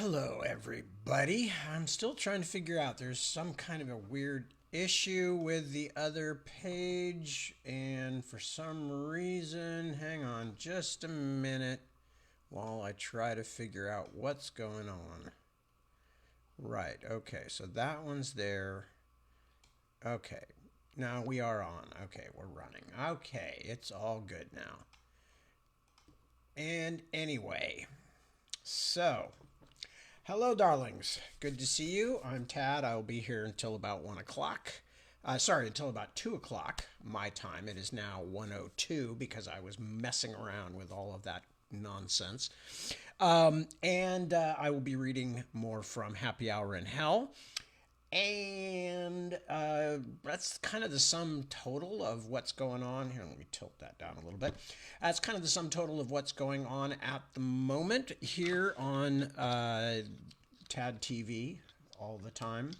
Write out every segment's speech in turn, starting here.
Hello, everybody. I'm still trying to figure out there's some kind of a weird issue with the other page, and for some reason, hang on just a minute while I try to figure out what's going on. Right, okay, so that one's there. Okay, now we are on. Okay, we're running. Okay, it's all good now. And anyway, so hello, darlings. Good to see you. I'm Tad. I will be here until about 1 o'clock. Sorry, until about 2 o'clock my time. It is now 1:02 because I was messing around with all of that nonsense. And I will be reading more from Happy Hour in Hell. And that's kind of the sum total of what's going on. Here, let me tilt that down a little bit. That's kind of the sum total of what's going on at the moment here on Tad TV all the time,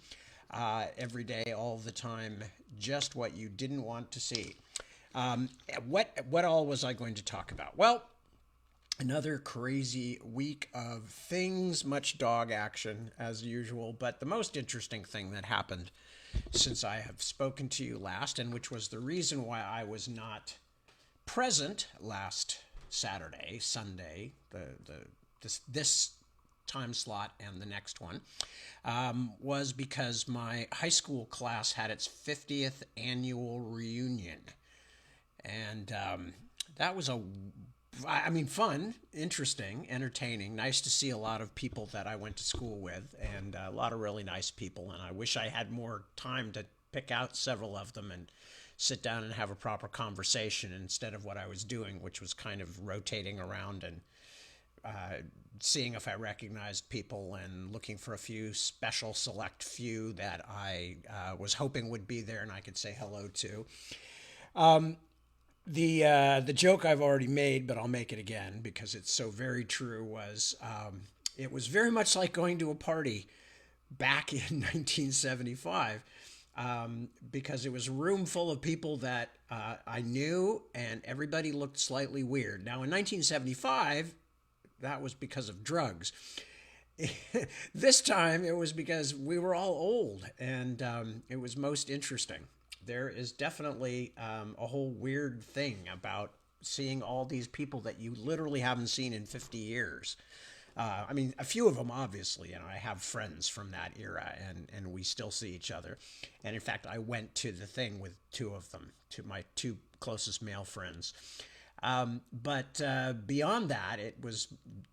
every day, all the time, just what you didn't want to see. What all was I going to talk about? Well, another crazy week of things, much dog action as usual. But the most interesting thing that happened since I have spoken to you last, and which was the reason why I was not present last Saturday, Sunday, this time slot and the next one, was because my high school class had its 50th annual reunion. And that was fun, interesting, entertaining. Nice to see a lot of people that I went to school with, and a lot of really nice people. And I wish I had more time to pick out several of them and sit down and have a proper conversation instead of what I was doing, which was kind of rotating around and seeing if I recognized people and looking for a few special select few that I was hoping would be there and I could say hello to. The joke I've already made, but I'll make it again because it's so very true, was it was very much like going to a party back in 1975, because it was a room full of people that I knew, and everybody looked slightly weird. Now, in 1975, that was because of drugs. This time, it was because we were all old, and it was most interesting. There is definitely a whole weird thing about seeing all these people that you literally haven't seen in 50 years. A few of them, obviously, I have friends from that era, and we still see each other. And in fact, I went to the thing with two of them, to my two closest male friends. But beyond that, it was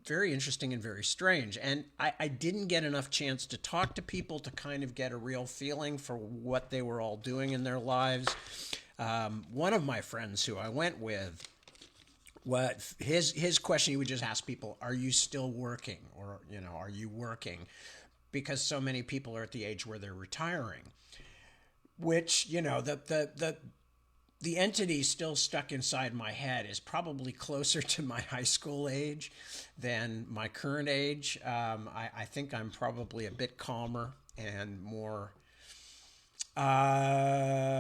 very interesting and very strange. And I didn't get enough chance to talk to people to kind of get a real feeling for what they were all doing in their lives. One of my friends who I went with, what his question, he would just ask people, "Are you still working?" Or, "Are you working?" Because so many people are at the age where they're retiring, which, the entity still stuck inside my head is probably closer to my high school age than my current age. I think I'm probably a bit calmer and more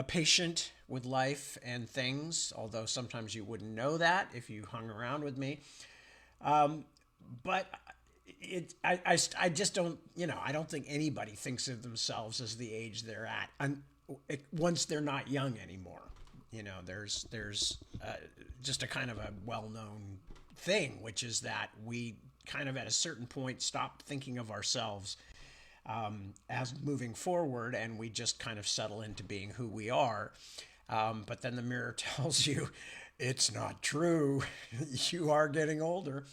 patient with life and things, although sometimes you wouldn't know that if you hung around with me. But I just don't, I don't think anybody thinks of themselves as the age they're at once they're not young anymore. There's just a kind of a well-known thing, which is that we kind of at a certain point stop thinking of ourselves as moving forward, and we just kind of settle into being who we are. But then the mirror tells you it's not true. You are getting older.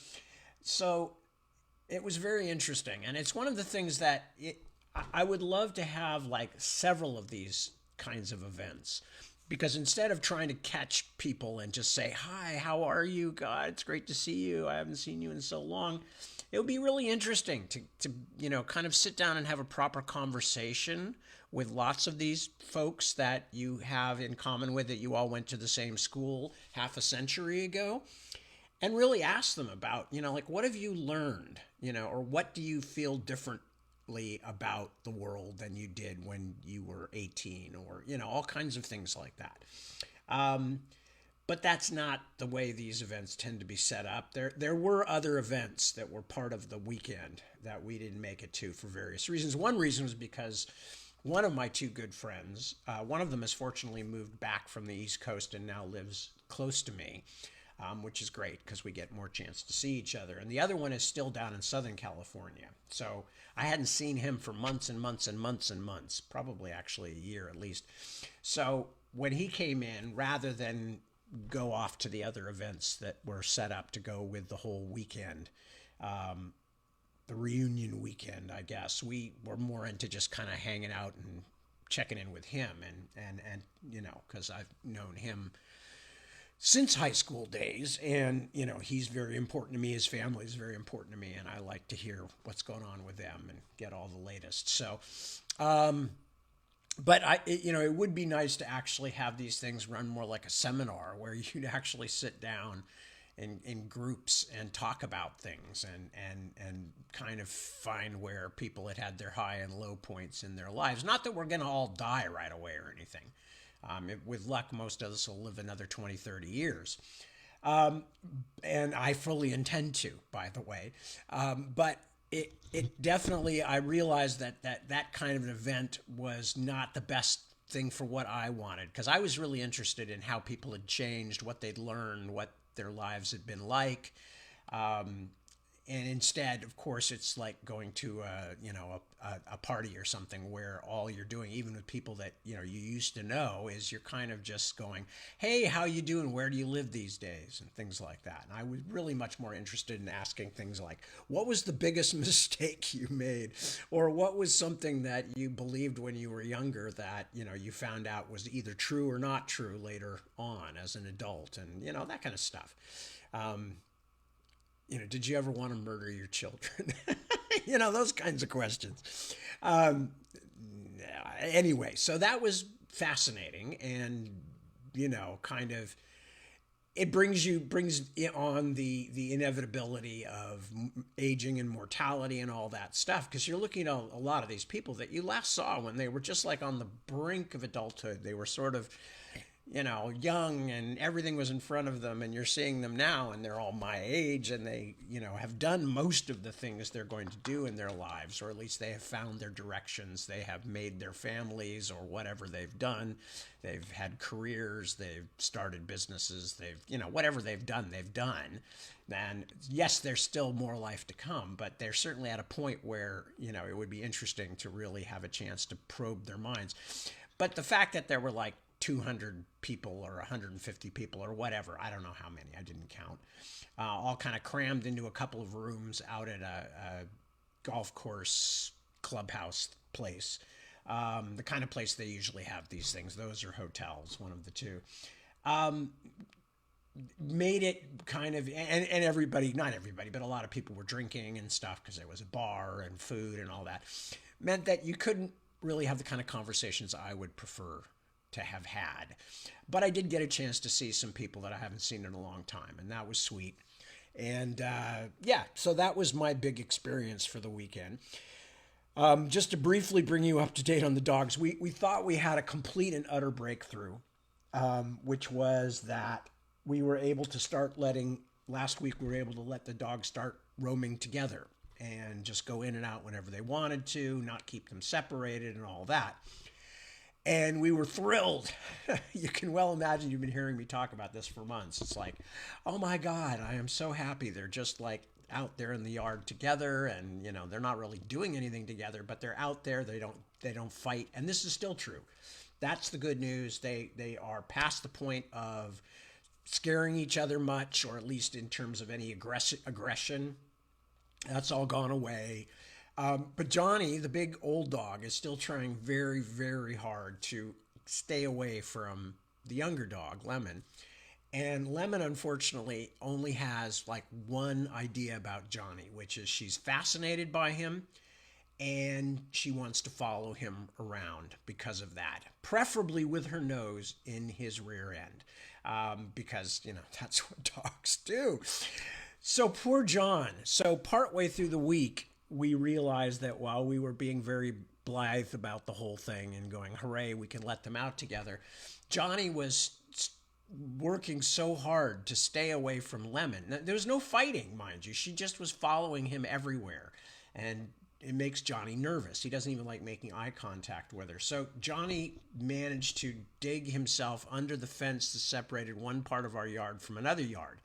So it was very interesting. And it's one of the things that I would love to have, like, several of these kinds of events. Because instead of trying to catch people and just say, "Hi, how are you? God, it's great to see you. I haven't seen you in so long." It would be really interesting to kind of sit down and have a proper conversation with lots of these folks that you have in common with, that you all went to the same school half a century ago, and really ask them about, like, what have you learned, or what do you feel differently about the world than you did when you were 18, or, all kinds of things like that. But that's not the way these events tend to be set up. There were other events that were part of the weekend that we didn't make it to for various reasons. One reason was because one of my two good friends, one of them has fortunately moved back from the East Coast and now lives close to me, which is great because we get more chance to see each other. And the other one is still down in Southern California. So I hadn't seen him for months and months and months and months, probably actually a year at least. So when he came in, rather than go off to the other events that were set up to go with the whole weekend, the reunion weekend, I guess, we were more into just kind of hanging out and checking in with him, and you know, because I've known him since high school days, and you know, he's very important to me. His family is very important to me, and I like to hear what's going on with them and get all the latest. So but you know, it would be nice to actually have these things run more like a seminar where you'd actually sit down in groups and talk about things, and kind of find where people had their high and low points in their lives. Not that we're going to all die right away or anything. With luck, most of us will live another 20, 30 years. And I fully intend to, by the way. But it definitely, I realized that kind of an event was not the best thing for what I wanted, because I was really interested in how people had changed, what they'd learned, what their lives had been like. And instead, of course, it's like going to a party or something where all you're doing, even with people that you know you used to know, is you're kind of just going, "Hey, how you doing? Where do you live these days?" and things like that. And I was really much more interested in asking things like, "What was the biggest mistake you made?" or "What was something that you believed when you were younger that you know you found out was either true or not true later on as an adult?" and you know, that kind of stuff. You know, did you ever want to murder your children? You know, those kinds of questions. Anyway, so that was fascinating, and you know, kind of, it brings on the inevitability of aging and mortality and all that stuff, because you're looking at a lot of these people that you last saw when they were just like on the brink of adulthood. They were sort of, you know, young and everything was in front of them, and you're seeing them now and they're all my age, and they, you know, have done most of the things they're going to do in their lives, or at least they have found their directions. They have made their families or whatever they've done. They've had careers, they've started businesses, they've, you know, whatever they've done, they've done. And yes, there's still more life to come, but they're certainly at a point where, you know, it would be interesting to really have a chance to probe their minds. But the fact that there were like 200 people or 150 people or whatever, I don't know how many, I didn't count, all kind of crammed into a couple of rooms out at a golf course clubhouse place, the kind of place they usually have these things. Those are hotels, one of the two. Made it kind of, and everybody, not everybody, but a lot of people were drinking and stuff because there was a bar and food and all that. Meant that you couldn't really have the kind of conversations I would prefer to have had. But I did get a chance to see some people that I haven't seen in a long time, and that was sweet. And yeah, so that was my big experience for the weekend. Just to briefly bring you up to date on the dogs, we thought we had a complete and utter breakthrough, which was that we were able to start letting, last week we were able to let the dogs start roaming together and just go in and out whenever they wanted to, not keep them separated and all that. And we were thrilled. You can well imagine, you've been hearing me talk about this for months. It's like, oh my God, I am so happy. They're just like out there in the yard together, and you know, they're not really doing anything together, but they're out there. They don't fight. And this is still true. That's the good news. They are past the point of scaring each other much, or at least in terms of any aggression. That's all gone away. But Johnny, the big old dog, is still trying very, very hard to stay away from the younger dog, Lemon. And Lemon, unfortunately, only has like one idea about Johnny, which is she's fascinated by him and she wants to follow him around because of that, preferably with her nose in his rear end, because, you know, that's what dogs do. So poor John. So partway through the week, we realized that while we were being very blithe about the whole thing and going, hooray, we can let them out together, Johnny was working so hard to stay away from Lemon. There was no fighting, mind you. She just was following him everywhere. And it makes Johnny nervous. He doesn't even like making eye contact with her. So Johnny managed to dig himself under the fence that separated one part of our yard from another yard.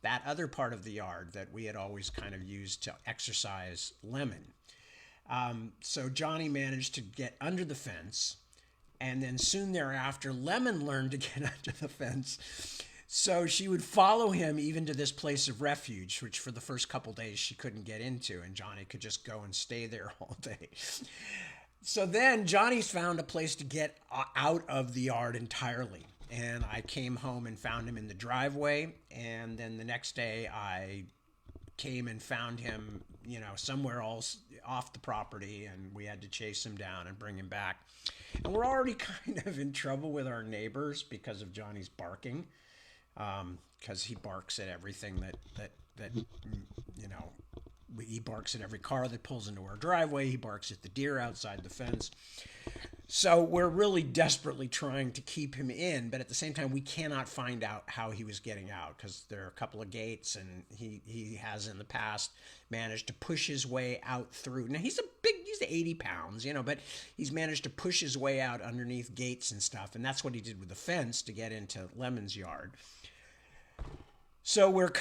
That other part of the yard that we had always kind of used to exercise Lemon. So Johnny managed to get under the fence, and then soon thereafter, Lemon learned to get under the fence. So she would follow him even to this place of refuge, which for the first couple days she couldn't get into, and Johnny could just go and stay there all day. So then Johnny's found a place to get out of the yard entirely. And I came home and found him in the driveway. And then the next day I came and found him, somewhere else off the property, and we had to chase him down and bring him back. And we're already kind of in trouble with our neighbors because of Johnny's barking, because he barks at everything that he barks at every car that pulls into our driveway. He barks at the deer outside the fence. So we're really desperately trying to keep him in, but at the same time, we cannot find out how he was getting out because there are a couple of gates, and he has in the past managed to push his way out through. Now, he's 80 pounds, but he's managed to push his way out underneath gates and stuff, and that's what he did with the fence to get into Lemon's yard. So we're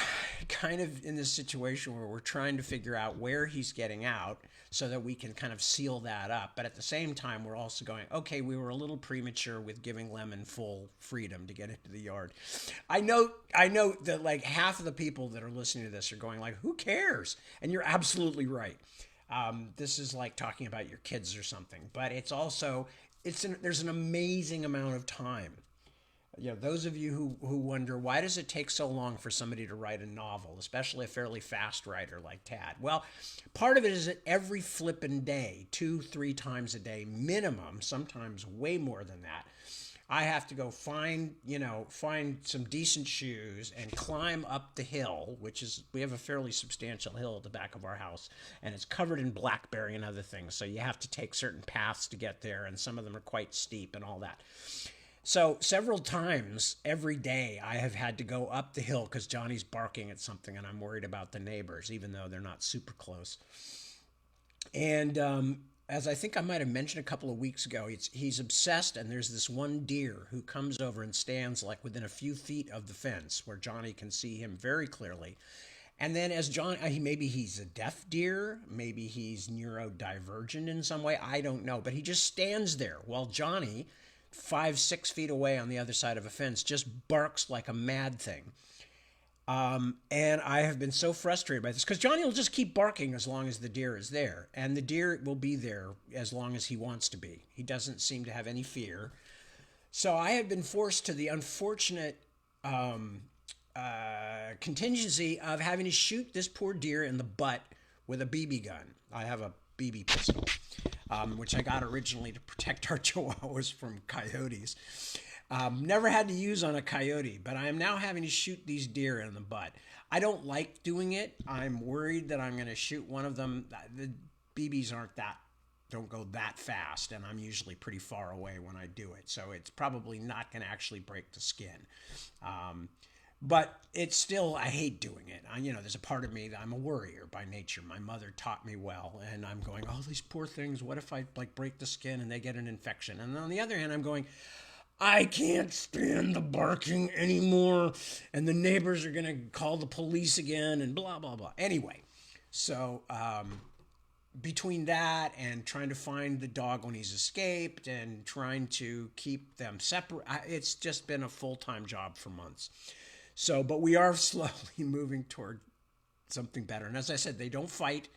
kind of in this situation where we're trying to figure out where he's getting out so that we can kind of seal that up. But at the same time, we're also going, okay, we were a little premature with giving Lemon full freedom to get into the yard. I know that like half of the people that are listening to this are going like, who cares? And you're absolutely right. This is like talking about your kids or something. But it's also, there's an amazing amount of time. Those of you who wonder, why does it take so long for somebody to write a novel, especially a fairly fast writer like Tad? Well, part of it is that every flippin' day, 2-3 times a day minimum, sometimes way more than that, I have to go find some decent shoes and climb up the hill, we have a fairly substantial hill at the back of our house, and it's covered in blackberry and other things. So you have to take certain paths to get there, and some of them are quite steep and all that. So several times every day I have had to go up the hill because Johnny's barking at something and I'm worried about the neighbors, even though they're not super close. And as I think I might have mentioned a couple of weeks ago, he's obsessed, and there's this one deer who comes over and stands like within a few feet of the fence where Johnny can see him very clearly. And then as maybe he's a deaf deer, maybe he's neurodivergent in some way, I don't know. But he just stands there while Johnny, 5-6 feet away on the other side of a fence, just barks like a mad thing. And I have been so frustrated by this because Johnny will just keep barking as long as the deer is there, and the deer will be there as long as he wants to be. He doesn't seem to have any fear. So I have been forced to the unfortunate contingency of having to shoot this poor deer in the butt with a BB gun. I have a BB pistol, which I got originally to protect our chihuahuas from coyotes. Never had to use on a coyote, but I am now having to shoot these deer in the butt. I don't like doing it. I'm worried that I'm going to shoot one of them. The BBs don't go that fast, and I'm usually pretty far away when I do it, so it's probably not going to actually break the skin. But it's still, I hate doing it. There's a part of me that I'm a worrier by nature. My mother taught me well, and I'm going, oh, these poor things, what if I break the skin and they get an infection? And on the other hand, I'm going, I can't stand the barking anymore, and the neighbors are going to call the police again, and blah, blah, blah. Anyway, so between that and trying to find the dog when he's escaped and trying to keep them separate, it's just been a full-time job for months. So, but we are slowly moving toward something better. And as I said, they don't fight.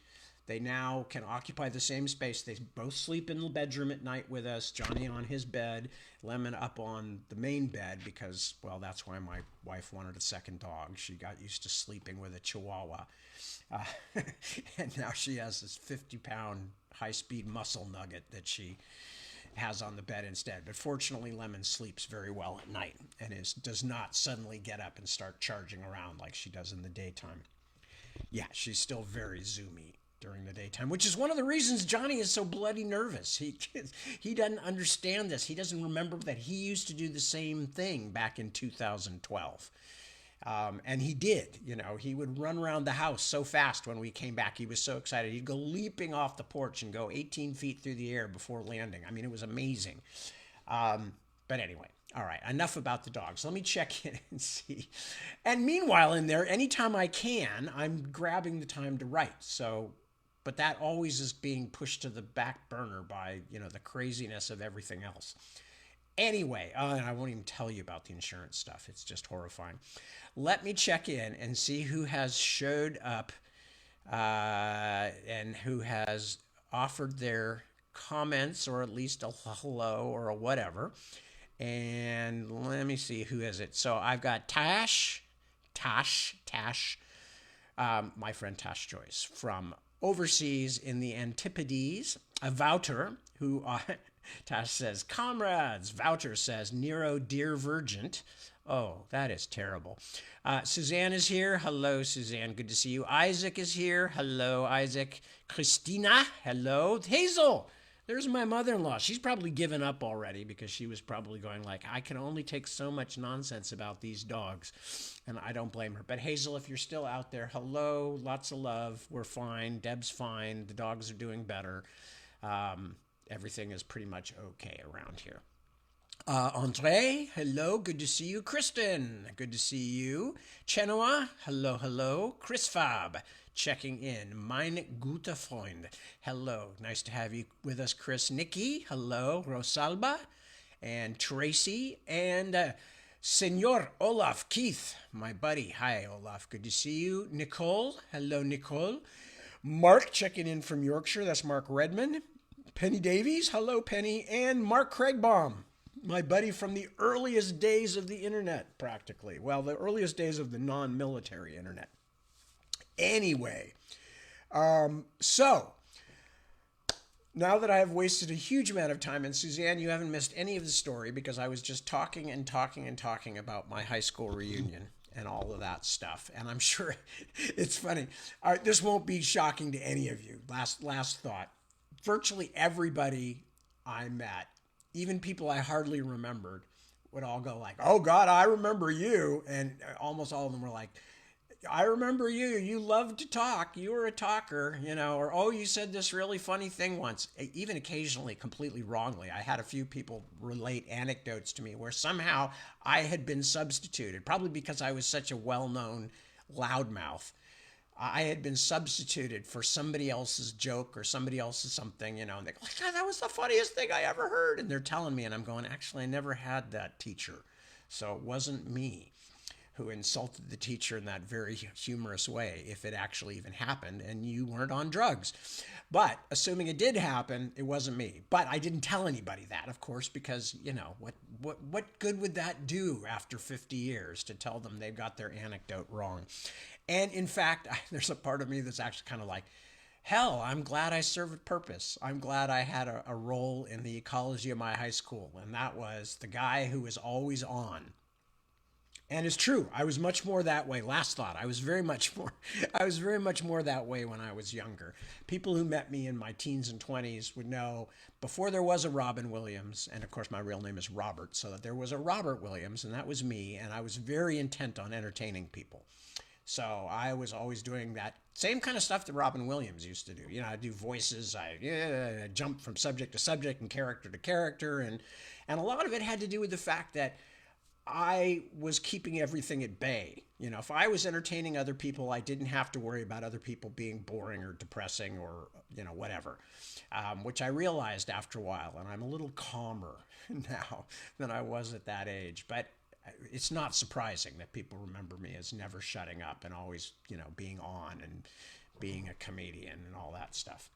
They now can occupy the same space. They both sleep in the bedroom at night with us, Johnny on his bed, Lemon up on the main bed because, well, that's why my wife wanted a second dog. She got used to sleeping with a Chihuahua. And now she has this 50-pound high-speed muscle nugget that she has on the bed instead. But fortunately, Lemon sleeps very well at night and does not suddenly get up and start charging around like she does in the daytime. Yeah, she's still very zoomy during the daytime, which is one of the reasons Johnny is so bloody nervous. He doesn't understand this. He doesn't remember that he used to do the same thing back in 2012. And he did, he would run around the house so fast when we came back. He was so excited. He'd go leaping off the porch and go 18 feet through the air before landing. I mean, it was amazing. But anyway, all right, enough about the dogs. Let me check in and see. And meanwhile, in there, anytime I can, I'm grabbing the time to write. But that always is being pushed to the back burner by, the craziness of everything else. Anyway, and I won't even tell you about the insurance stuff. It's just horrifying. Let me check in and see who has showed up and who has offered their comments, or at least a hello or a whatever. And let me see, who is it? So I've got Tash, my friend Tash Joyce from overseas in the Antipodes. A Wouter, who Tash says, comrades. Wouter says, Nero dear virgint. Oh, that is terrible. Suzanne is here. Hello, Suzanne. Good to see you. Isaac is here. Hello, Isaac. Christina. Hello. Hazel. There's my mother-in-law. She's probably given up already because she was probably going like, I can only take so much nonsense about these dogs. And I don't blame her. But Hazel, if you're still out there, hello. Lots of love. We're fine. Deb's fine. The dogs are doing better. Everything is pretty much okay around here. Andre, hello, good to see you. Kristen, good to see you. Chenoa, hello, hello. Chris Fab, checking in. Mein guter Freund, hello. Nice to have you with us, Chris. Nikki, hello. Rosalba, and Tracy, and Senor Olaf Keith, my buddy. Hi, Olaf, good to see you. Nicole, hello, Nicole. Mark, checking in from Yorkshire. That's Mark Redmond. Penny Davies, hello, Penny. And Mark Craigbaum, my buddy from the earliest days of the internet, practically. Well, the earliest days of the non-military internet. Anyway, so now that I have wasted a huge amount of time, and Suzanne, you haven't missed any of the story because I was just talking about my high school reunion and all of that stuff. And I'm sure it's funny. This won't be shocking to any of you. Last thought. Virtually everybody I met, even people I hardly remembered, would all go like, oh God, I remember you. And almost all of them were like, I remember you. You loved to talk. You were a talker, or, oh, you said this really funny thing once, even occasionally completely wrongly. I had a few people relate anecdotes to me where somehow I had been substituted, probably because I was such a well-known loudmouth. I had been substituted for somebody else's joke or somebody else's something, and they go, God, that was the funniest thing I ever heard. And they're telling me, and I'm going, actually, I never had that teacher. So it wasn't me who insulted the teacher in that very humorous way, if it actually even happened, and you weren't on drugs. But assuming it did happen, it wasn't me. But I didn't tell anybody that, of course, because, what good would that do after 50 years to tell them they've got their anecdote wrong? And in fact, there's a part of me that's actually kind of like, hell, I'm glad I served a purpose. I'm glad I had a role in the ecology of my high school. And that was the guy who was always on. And it's true. I was much more that way. Last thought. I was very much more that way when I was younger. People who met me in my teens and 20s would know before there was a Robin Williams, and of course my real name is Robert, so that there was a Robert Williams, and that was me, and I was very intent on entertaining people. So I was always doing that same kind of stuff that Robin Williams used to do. I do voices, I jump from subject to subject and character to character, and a lot of it had to do with the fact that I was keeping everything at bay. If I was entertaining other people, I didn't have to worry about other people being boring or depressing or, whatever, which I realized after a while. And I'm a little calmer now than I was at that age. But it's not surprising that people remember me as never shutting up and always, being on and being a comedian and all that stuff.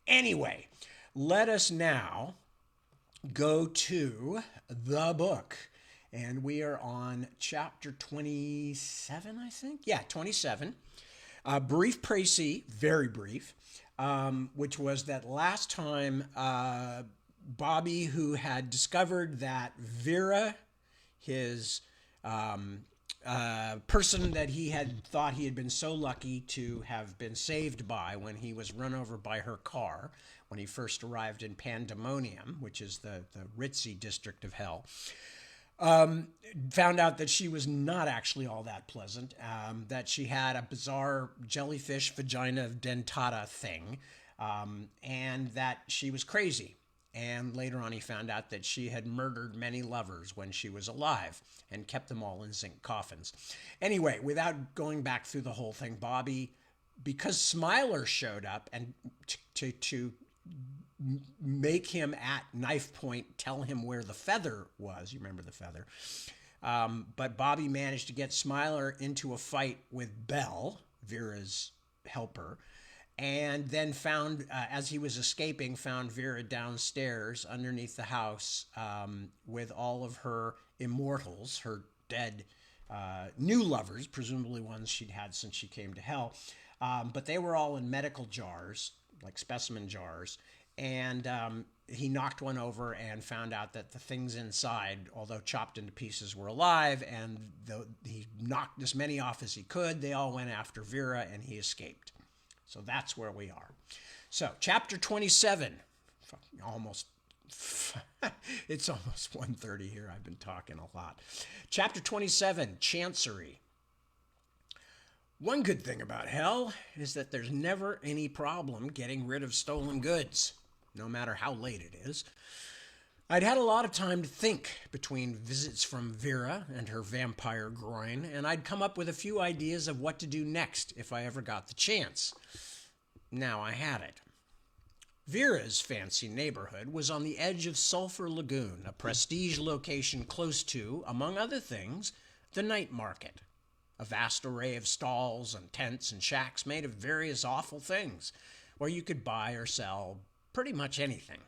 Anyway, let us now go to the book. And we are on chapter 27, I think. Yeah, 27. Brief précis, very brief, which was that last time Bobby, who had discovered that Vera, his person that he had thought he had been so lucky to have been saved by when he was run over by her car when he first arrived in Pandemonium, which is the ritzy district of hell. Found out that she was not actually all that pleasant, that she had a bizarre jellyfish vagina dentata thing, and that she was crazy. And later on, he found out that she had murdered many lovers when she was alive and kept them all in zinc coffins. Anyway, without going back through the whole thing, Bobby, because Smiler showed up and to make him at knife point tell him where the feather was. You remember the feather. But Bobby managed to get Smiler into a fight with Belle, Vera's helper, and then found, as he was escaping, found Vera downstairs underneath the house with all of her immortals, her dead new lovers, presumably ones she'd had since she came to hell. But they were all in medical jars, like specimen jars. And he knocked one over and found out that the things inside, although chopped into pieces, were alive. And he knocked as many off as he could. They all went after Vera, and he escaped. So that's where we are. So chapter 27, almost, it's almost 1:30 here. I've been talking a lot. Chapter 27, Chancery. One good thing about hell is that there's never any problem getting rid of stolen goods, no matter how late it is. I'd had a lot of time to think between visits from Vera and her vampire groin, and I'd come up with a few ideas of what to do next if I ever got the chance. Now I had it. Vera's fancy neighborhood was on the edge of Sulphur Lagoon, a prestige location close to, among other things, the night market. A vast array of stalls and tents and shacks made of various awful things, where you could buy or sell pretty much anything.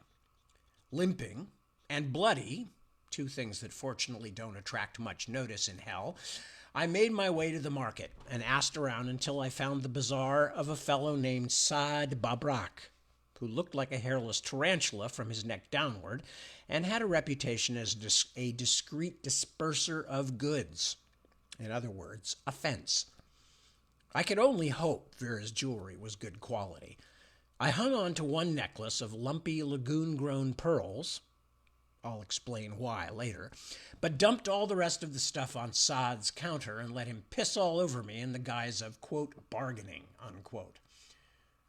Limping and bloody, two things that fortunately don't attract much notice in hell, I made my way to the market and asked around until I found the bazaar of a fellow named Saad Babrak, who looked like a hairless tarantula from his neck downward and had a reputation as a discreet disperser of goods. In other words, a fence. I could only hope Vera's jewelry was good quality. I hung on to one necklace of lumpy lagoon-grown pearls, I'll explain why later, but dumped all the rest of the stuff on Saad's counter and let him piss all over me in the guise of, quote, bargaining, unquote.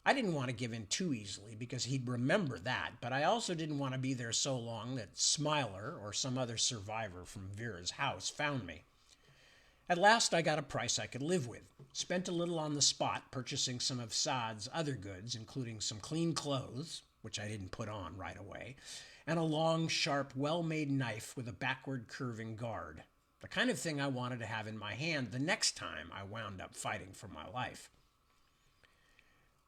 I didn't want to give in too easily because he'd remember that, but I also didn't want to be there so long that Smiler or some other survivor from Vera's house found me. At last I got a price I could live with, spent a little on the spot purchasing some of Saad's other goods, including some clean clothes, which I didn't put on right away, and a long, sharp, well-made knife with a backward curving guard, the kind of thing I wanted to have in my hand the next time I wound up fighting for my life.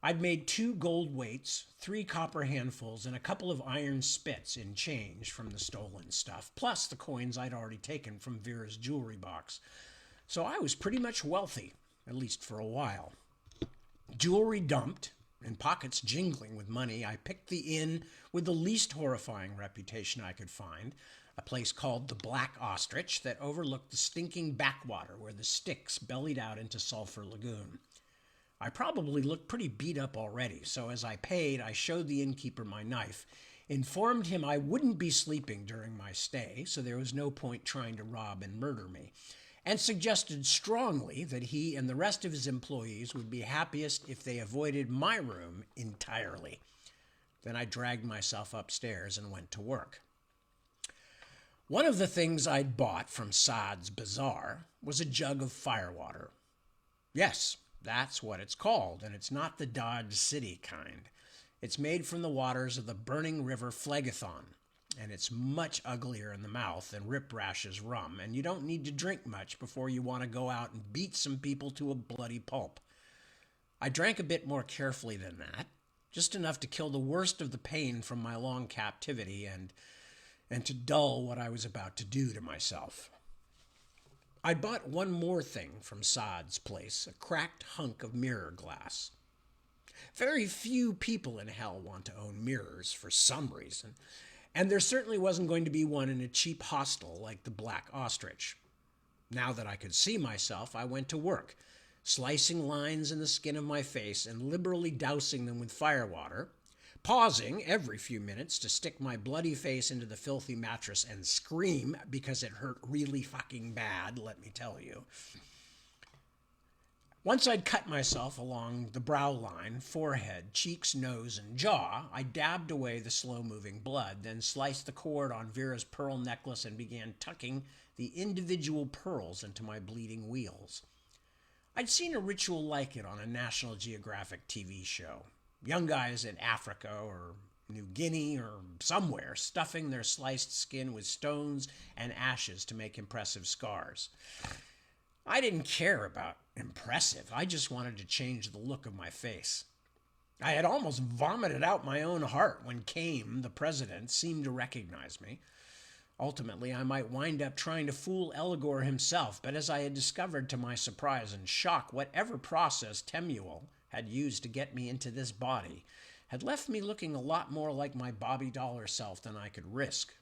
I'd made 2 gold weights, 3 copper handfuls, and a couple of iron spits in change from the stolen stuff, plus the coins I'd already taken from Vera's jewelry box. So I was pretty much wealthy, at least for a while. Jewelry dumped, and pockets jingling with money, I picked the inn with the least horrifying reputation I could find, a place called the Black Ostrich that overlooked the stinking backwater where the Styx bellied out into Sulphur Lagoon. I probably looked pretty beat up already, so as I paid, I showed the innkeeper my knife, informed him I wouldn't be sleeping during my stay, so there was no point trying to rob and murder me, and suggested strongly that he and the rest of his employees would be happiest if they avoided my room entirely. Then I dragged myself upstairs and went to work. One of the things I'd bought from Saad's bazaar was a jug of firewater. Yes, that's what it's called, and it's not the Dodge City kind. It's made from the waters of the burning river Phlegethon, and it's much uglier in the mouth than Rip Rash's rum, and you don't need to drink much before you want to go out and beat some people to a bloody pulp. I drank a bit more carefully than that, just enough to kill the worst of the pain from my long captivity and to dull what I was about to do to myself. I bought one more thing from Saad's place, a cracked hunk of mirror glass. Very few people in hell want to own mirrors for some reason, and there certainly wasn't going to be one in a cheap hostel like the Black Ostrich. Now that I could see myself, I went to work, slicing lines in the skin of my face and liberally dousing them with firewater, pausing every few minutes to stick my bloody face into the filthy mattress and scream because it hurt really fucking bad, let me tell you. Once I'd cut myself along the brow line, forehead, cheeks, nose, and jaw, I dabbed away the slow-moving blood, then sliced the cord on Vera's pearl necklace and began tucking the individual pearls into my bleeding wheals. I'd seen a ritual like it on a National Geographic TV show. Young guys in Africa or New Guinea or somewhere stuffing their sliced skin with stones and ashes to make impressive scars. I didn't care about impressive. I just wanted to change the look of my face. I had almost vomited out my own heart when Kame, the president, seemed to recognize me. Ultimately, I might wind up trying to fool Eligor himself, but as I had discovered to my surprise and shock, whatever process Temuel had used to get me into this body had left me looking a lot more like my Bobby Dollar self than I could risk.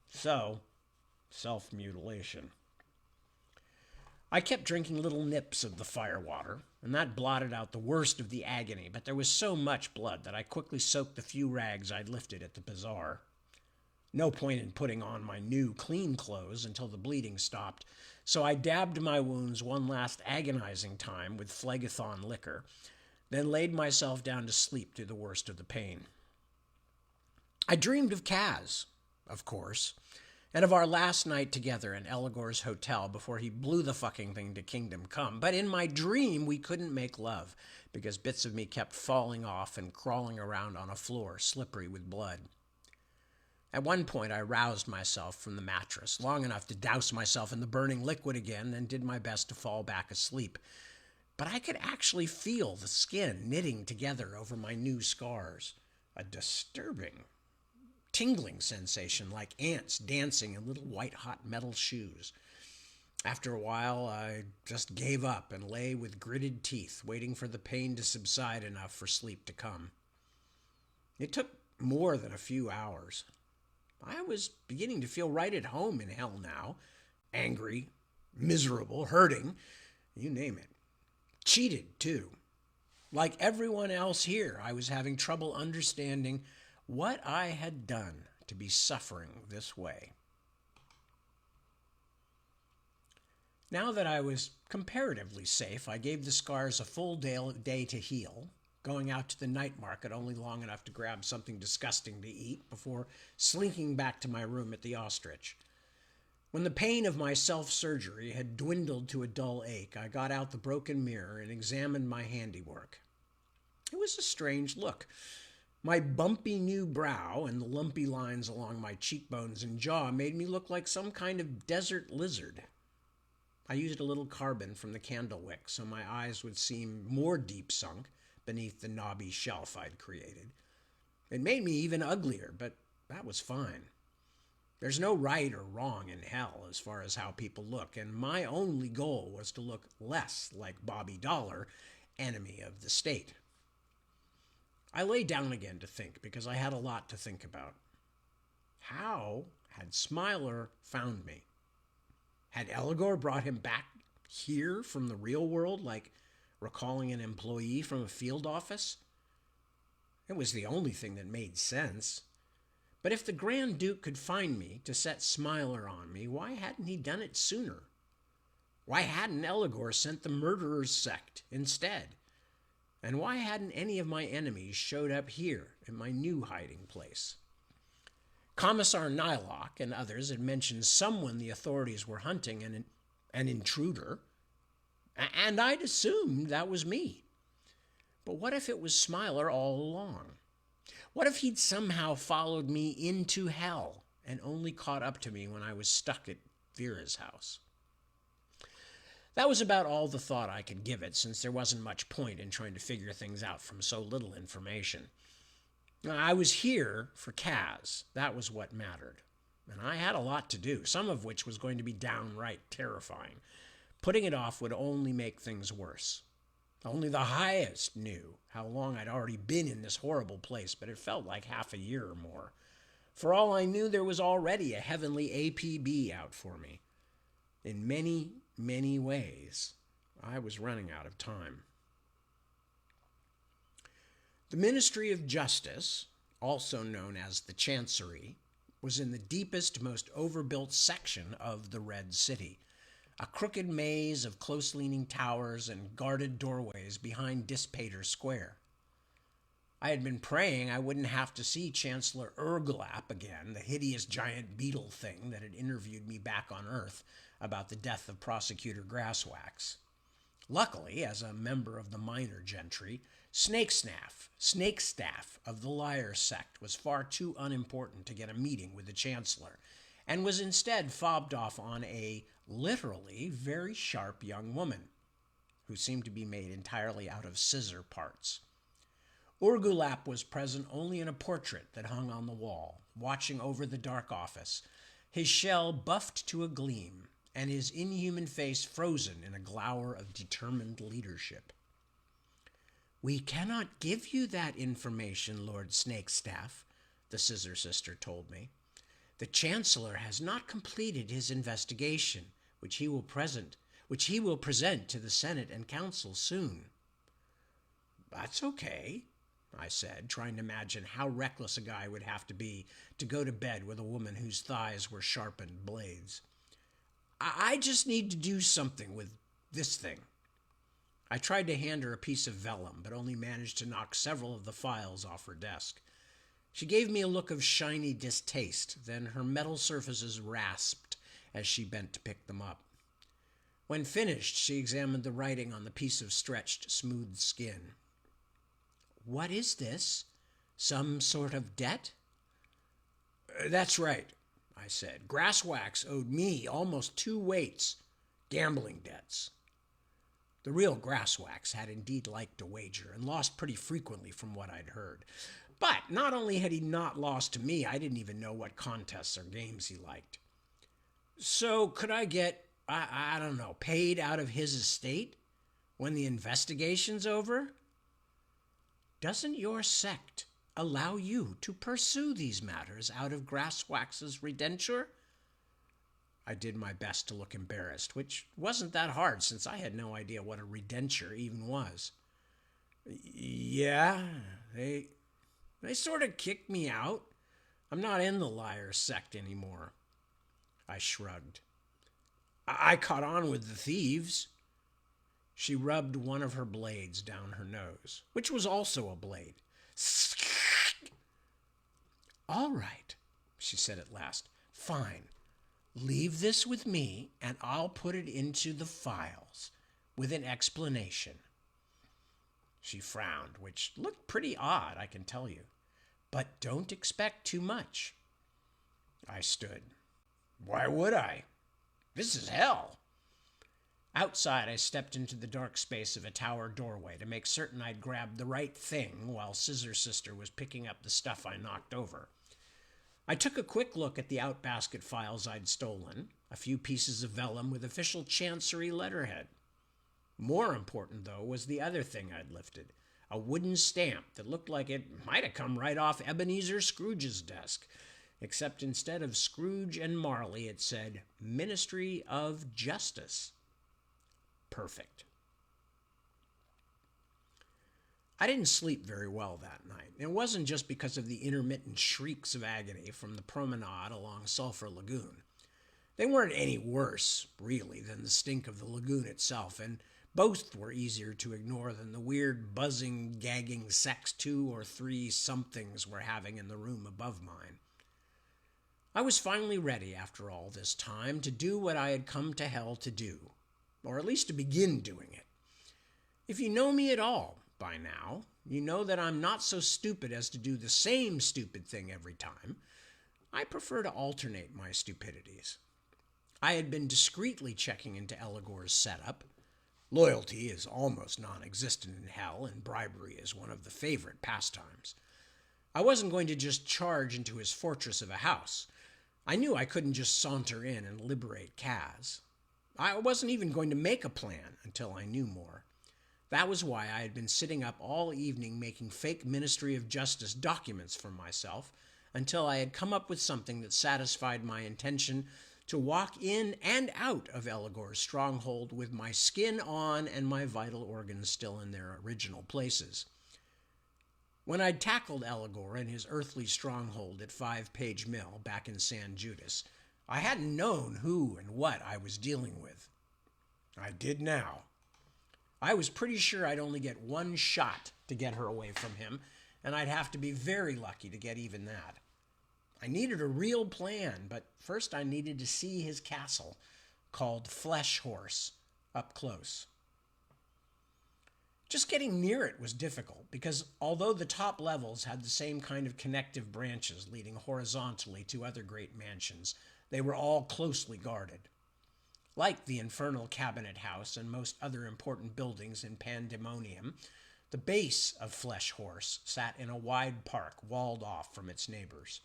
So, self-mutilation. I kept drinking little nips of the firewater, and that blotted out the worst of the agony, but there was so much blood that I quickly soaked the few rags I'd lifted at the bazaar. No point in putting on my new, clean clothes until the bleeding stopped, so I dabbed my wounds one last agonizing time with phlegethon liquor, then laid myself down to sleep through the worst of the pain. I dreamed of Kaz, of course, and of our last night together in Eligor's hotel before he blew the fucking thing to Kingdom Come. But in my dream, we couldn't make love because bits of me kept falling off and crawling around on a floor slippery with blood. At one point, I roused myself from the mattress, long enough to douse myself in the burning liquid again, then did my best to fall back asleep. But I could actually feel the skin knitting together over my new scars. A disturbing, tingling sensation like ants dancing in little white-hot metal shoes. After a while, I just gave up and lay with gritted teeth, waiting for the pain to subside enough for sleep to come. It took more than a few hours. I was beginning to feel right at home in hell now. Angry, miserable, hurting, you name it. Cheated, too. Like everyone else here, I was having trouble understanding what I had done to be suffering this way. Now that I was comparatively safe, I gave the scars a full day to heal, going out to the night market only long enough to grab something disgusting to eat before slinking back to my room at the Ostrich. When the pain of my self-surgery had dwindled to a dull ache, I got out the broken mirror and examined my handiwork. It was a strange look. My bumpy new brow and the lumpy lines along my cheekbones and jaw made me look like some kind of desert lizard. I used a little carbon from the candle wick so my eyes would seem more deep sunk beneath the knobby shelf I'd created. It made me even uglier, but that was fine. There's no right or wrong in hell as far as how people look, and my only goal was to look less like Bobby Dollar, enemy of the state. I lay down again to think because I had a lot to think about. How had Smiler found me? Had Eligor brought him back here from the real world, like recalling an employee from a field office? It was the only thing that made sense. But if the Grand Duke could find me to set Smiler on me, why hadn't he done it sooner? Why hadn't Eligor sent the murderer's sect instead? And why hadn't any of my enemies showed up here in my new hiding place? Commissar Nylock and others had mentioned someone the authorities were hunting, an intruder, and I'd assumed that was me. But what if it was Smiler all along? What if he'd somehow followed me into hell and only caught up to me when I was stuck at Vera's house? That was about all the thought I could give it, since there wasn't much point in trying to figure things out from so little information. I was here for Kaz. That was what mattered. And I had a lot to do, some of which was going to be downright terrifying. Putting it off would only make things worse. Only the highest knew how long I'd already been in this horrible place, but it felt like half a year or more. For all I knew, there was already a heavenly APB out for me. In many, many ways. I was running out of time. The Ministry of Justice, also known as the Chancery, was in the deepest, most overbuilt section of the Red City, a crooked maze of close-leaning towers and guarded doorways behind Dispater Square. I had been praying I wouldn't have to see Chancellor Urglap again, the hideous giant beetle thing that had interviewed me back on Earth about the death of Prosecutor Grasswax. Luckily, as a member of the minor gentry, Snakestaff of the Liar sect was far too unimportant to get a meeting with the Chancellor, and was instead fobbed off on a literally very sharp young woman, who seemed to be made entirely out of scissor parts. Urgulap was present only in a portrait that hung on the wall, watching over the dark office, his shell buffed to a gleam, and his inhuman face frozen in a glower of determined leadership. "We cannot give you that information, Lord Snakestaff," the Scissor Sister told me. "The Chancellor has not completed his investigation, which he will present to the Senate and Council soon." "That's okay," I said, trying to imagine how reckless a guy would have to be to go to bed with a woman whose thighs were sharpened blades. I just need to do something with this thing." I tried to hand her a piece of vellum, but only managed to knock several of the files off her desk. She gave me a look of shiny distaste, then her metal surfaces rasped as she bent to pick them up. When finished, she examined the writing on the piece of stretched, smooth skin. "What is this? Some sort of debt?" "That's right," I said. "Grasswax owed me almost 2 weights. Gambling debts." The real Grasswax had indeed liked to wager, and lost pretty frequently from what I'd heard. But not only had he not lost to me, I didn't even know what contests or games he liked. "So could I get, I don't know, paid out of his estate when the investigation's over?" "Doesn't your sect allow you to pursue these matters out of Grasswax's redenture?" I did my best to look embarrassed, which wasn't that hard since I had no idea what a redenture even was. "Yeah, they sort of kicked me out. I'm not in the Liar sect anymore." I shrugged. I caught on with the thieves." She rubbed one of her blades down her nose, which was also a blade. "All right," she said at last. "Fine. Leave this with me, and I'll put it into the files with an explanation." She frowned, which looked pretty odd, I can tell you. "But don't expect too much." I stood. Why would I? This is hell. Outside, I stepped into the dark space of a tower doorway to make certain I'd grabbed the right thing while Scissor Sister was picking up the stuff I knocked over. I took a quick look at the outbasket files I'd stolen, a few pieces of vellum with official Chancery letterhead. More important, though, was the other thing I'd lifted, a wooden stamp that looked like it might have come right off Ebenezer Scrooge's desk, except instead of Scrooge and Marley, it said Ministry of Justice. Perfect. I didn't sleep very well that night. It wasn't just because of the intermittent shrieks of agony from the promenade along Sulphur Lagoon. They weren't any worse, really, than the stink of the lagoon itself, and both were easier to ignore than the weird, buzzing, gagging sex 2 or 3 somethings were having in the room above mine. I was finally ready, after all this time, to do what I had come to hell to do, or at least to begin doing it. If you know me at all by now, you know that I'm not so stupid as to do the same stupid thing every time. I prefer to alternate my stupidities. I had been discreetly checking into Eligor's setup. Loyalty is almost non-existent in hell, and bribery is one of the favorite pastimes. I wasn't going to just charge into his fortress of a house. I knew I couldn't just saunter in and liberate Kaz. I wasn't even going to make a plan until I knew more. That was why I had been sitting up all evening making fake Ministry of Justice documents for myself until I had come up with something that satisfied my intention to walk in and out of Elagor's stronghold with my skin on and my vital organs still in their original places. When I'd tackled Elagor in his earthly stronghold at 5-Page Mill back in San Judas, I hadn't known who and what I was dealing with. I did now. I was pretty sure I'd only get one shot to get her away from him, and I'd have to be very lucky to get even that. I needed a real plan, but first I needed to see his castle, called Flesh Horse, up close. Just getting near it was difficult, because although the top levels had the same kind of connective branches leading horizontally to other great mansions, they were all closely guarded. Like the infernal cabinet house and most other important buildings in Pandemonium, the base of Flesh Horse sat in a wide park walled off from its neighbors.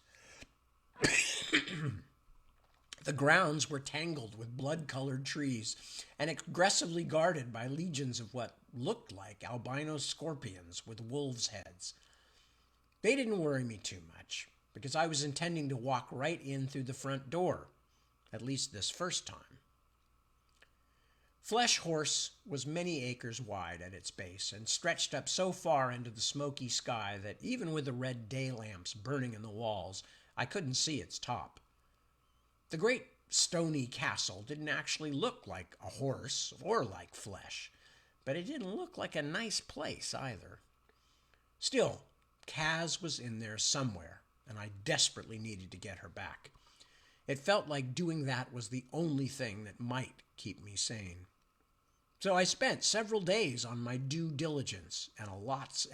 The grounds were tangled with blood-colored trees and aggressively guarded by legions of what looked like albino scorpions with wolves' heads. They didn't worry me too much, because I was intending to walk right in through the front door, at least this first time. Flesh Horse was many acres wide at its base and stretched up so far into the smoky sky that even with the red day lamps burning in the walls, I couldn't see its top. The great stony castle didn't actually look like a horse or like flesh, but it didn't look like a nice place either. Still, Kaz was in there somewhere, and I desperately needed to get her back. It felt like doing that was the only thing that might keep me sane. So I spent several days on my due diligence and lots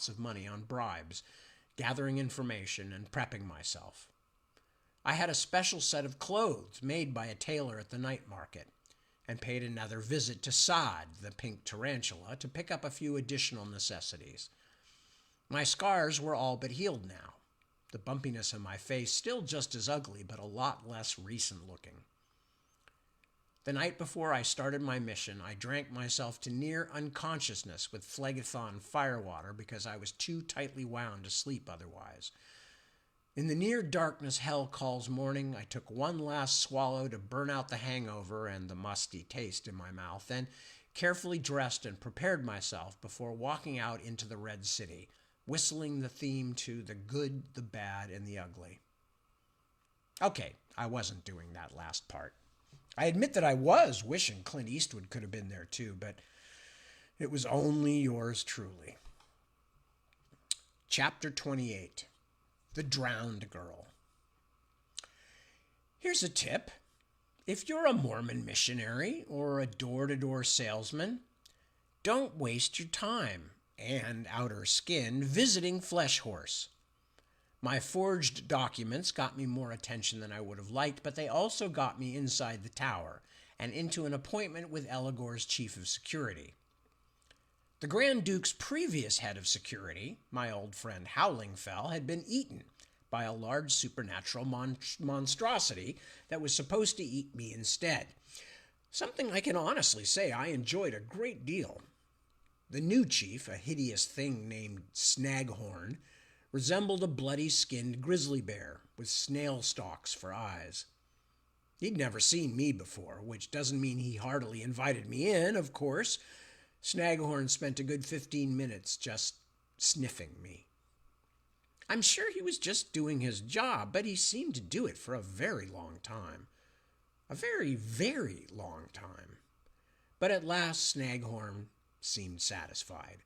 of money on bribes, gathering information and prepping myself. I had a special set of clothes made by a tailor at the night market, and paid another visit to Sod, the pink tarantula, to pick up a few additional necessities. My scars were all but healed now. The bumpiness in my face still just as ugly, but a lot less recent looking. The night before I started my mission, I drank myself to near unconsciousness with Phlegethon firewater because I was too tightly wound to sleep otherwise. In the near darkness hell calls morning, I took one last swallow to burn out the hangover and the musty taste in my mouth, then carefully dressed and prepared myself before walking out into the Red City, whistling the theme to The Good, the Bad, and the Ugly. Okay, I wasn't doing that last part. I admit that I was wishing Clint Eastwood could have been there too, but it was only yours truly. Chapter 28. The Drowned Girl. Here's a tip. If you're a Mormon missionary or a door-to-door salesman, don't waste your time and outer skin visiting Flesh Horse. My forged documents got me more attention than I would have liked, but they also got me inside the tower and into an appointment with Elagor's chief of security. The Grand Duke's previous head of security, my old friend Howlingfell, had been eaten by a large supernatural monstrosity that was supposed to eat me instead. Something I can honestly say I enjoyed a great deal. The new chief, a hideous thing named Snaghorn, resembled a bloody-skinned grizzly bear with snail stalks for eyes. He'd never seen me before, which doesn't mean he heartily invited me in, of course. Snaghorn spent a good 15 minutes just sniffing me. I'm sure he was just doing his job, but he seemed to do it for a very long time. A very, very long time. But at last Snaghorn seemed satisfied.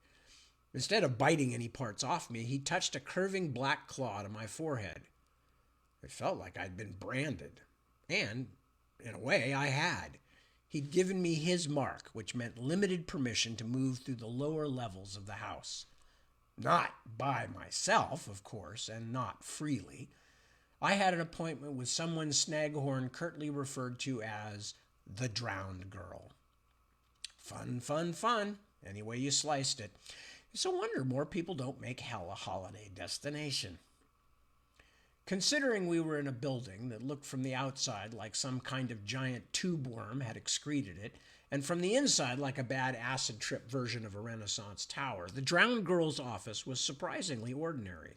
Instead of biting any parts off me, he touched a curving black claw to my forehead. It felt like I'd been branded. And, in a way, I had. He'd given me his mark, which meant limited permission to move through the lower levels of the house. Not by myself, of course, and not freely. I had an appointment with someone Snaghorn curtly referred to as the Drowned Girl. Fun, fun, fun, any way you sliced it. It's a wonder more people don't make hell a holiday destination. Considering we were in a building that looked from the outside like some kind of giant tube worm had excreted it, and from the inside like a bad acid trip version of a Renaissance tower, the Drowned Girl's office was surprisingly ordinary.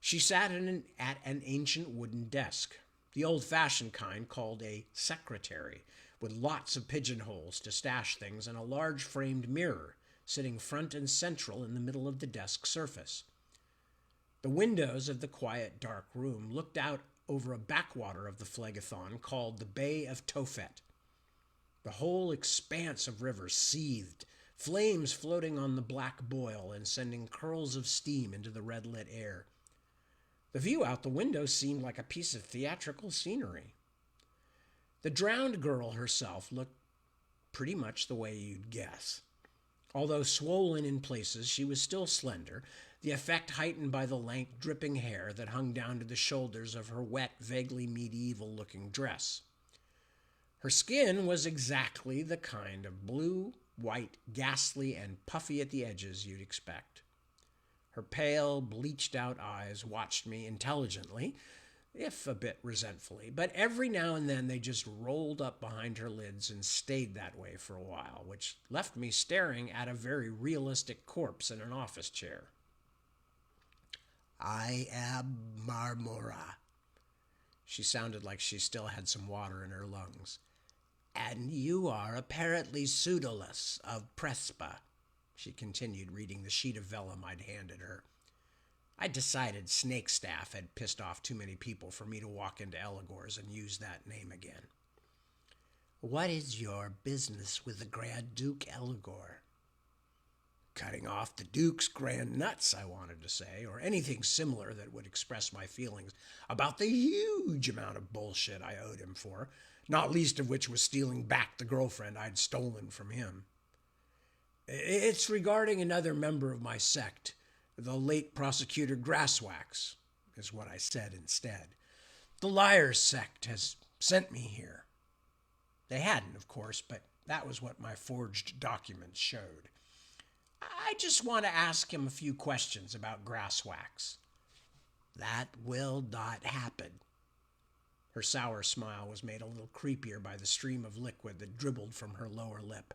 She sat at an ancient wooden desk, the old-fashioned kind called a secretary, with lots of pigeonholes to stash things and a large framed mirror sitting front and central in the middle of the desk surface. The windows of the quiet, dark room looked out over a backwater of the Phlegethon called the Bay of Tophet. The whole expanse of river seethed, flames floating on the black boil and sending curls of steam into the red-lit air. The view out the window seemed like a piece of theatrical scenery. The drowned girl herself looked pretty much the way you'd guess. Although swollen in places, she was still slender, the effect heightened by the lank, dripping hair that hung down to the shoulders of her wet, vaguely medieval-looking dress. Her skin was exactly the kind of blue, white, ghastly, and puffy at the edges you'd expect. Her pale, bleached-out eyes watched me intelligently, if a bit resentfully, but every now and then they just rolled up behind her lids and stayed that way for a while, which left me staring at a very realistic corpse in an office chair. "I am Marmora." She sounded like she still had some water in her lungs. "And you are apparently Pseudolus of Prespa," she continued, reading the sheet of vellum I'd handed her. I decided Snakestaff had pissed off too many people for me to walk into Elagor's and use that name again. "What is your business with the Grand Duke Elagor?" "Cutting off the Duke's grand nuts," I wanted to say, or anything similar that would express my feelings about the huge amount of bullshit I owed him for, not least of which was stealing back the girlfriend I'd stolen from him. "It's regarding another member of my sect, the late prosecutor Grasswax," is what I said instead. "The Liars sect has sent me here." They hadn't, of course, but that was what my forged documents showed. "I just want to ask him a few questions about Grasswax." "That will not happen." Her sour smile was made a little creepier by the stream of liquid that dribbled from her lower lip.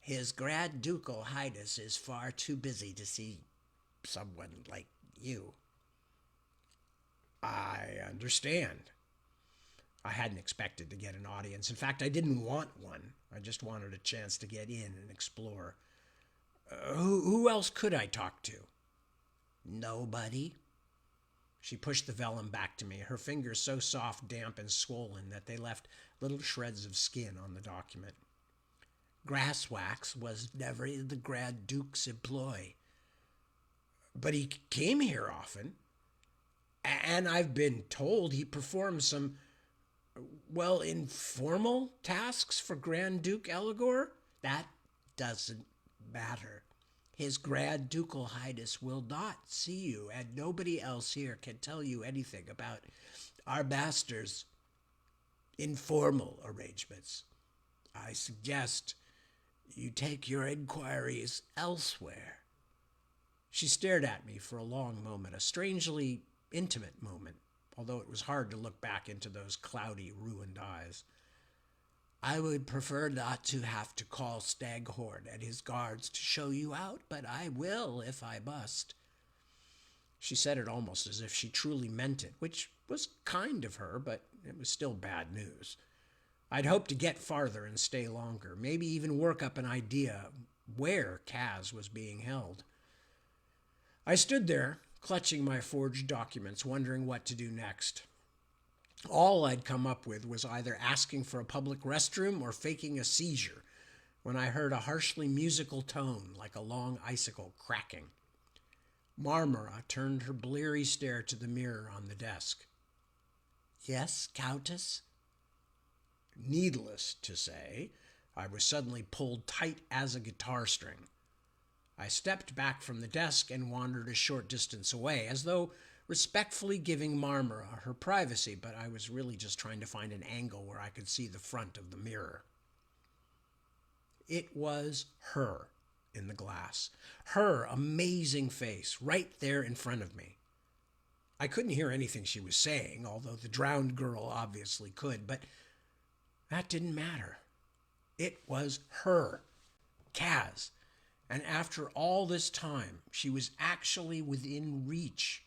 "His Grand Ducal Highness is far too busy to see someone like you." "I understand." I hadn't expected to get an audience. In fact, I didn't want one. I just wanted a chance to get in and explore. Who else could I talk to?" "Nobody." She pushed the vellum back to me, her fingers so soft, damp, and swollen that they left little shreds of skin on the document. "Grasswax was never in the Grand Duke's employ." "But he came here often. And I've been told he performed some, informal tasks for Grand Duke Elagor." "That doesn't matter. His Grand Ducal Highness will not see you, and nobody else here can tell you anything about our master's informal arrangements. I suggest you take your inquiries elsewhere." She stared at me for a long moment, a strangely intimate moment, although it was hard to look back into those cloudy, ruined eyes. "I would prefer not to have to call Staghorn and his guards to show you out, but I will if I must." She said it almost as if she truly meant it, which was kind of her, but it was still bad news. I'd hoped to get farther and stay longer, maybe even work up an idea where Kaz was being held. I stood there, clutching my forged documents, wondering what to do next. All I'd come up with was either asking for a public restroom or faking a seizure when I heard a harshly musical tone like a long icicle cracking. Marmora turned her bleary stare to the mirror on the desk. "Yes, Countess?" Needless to say, I was suddenly pulled tight as a guitar string. I stepped back from the desk and wandered a short distance away, as though respectfully giving Marmora her privacy, but I was really just trying to find an angle where I could see the front of the mirror. It was her in the glass, her amazing face right there in front of me. I couldn't hear anything she was saying, although the drowned girl obviously could, but that didn't matter. It was her, Kaz. And after all this time, she was actually within reach.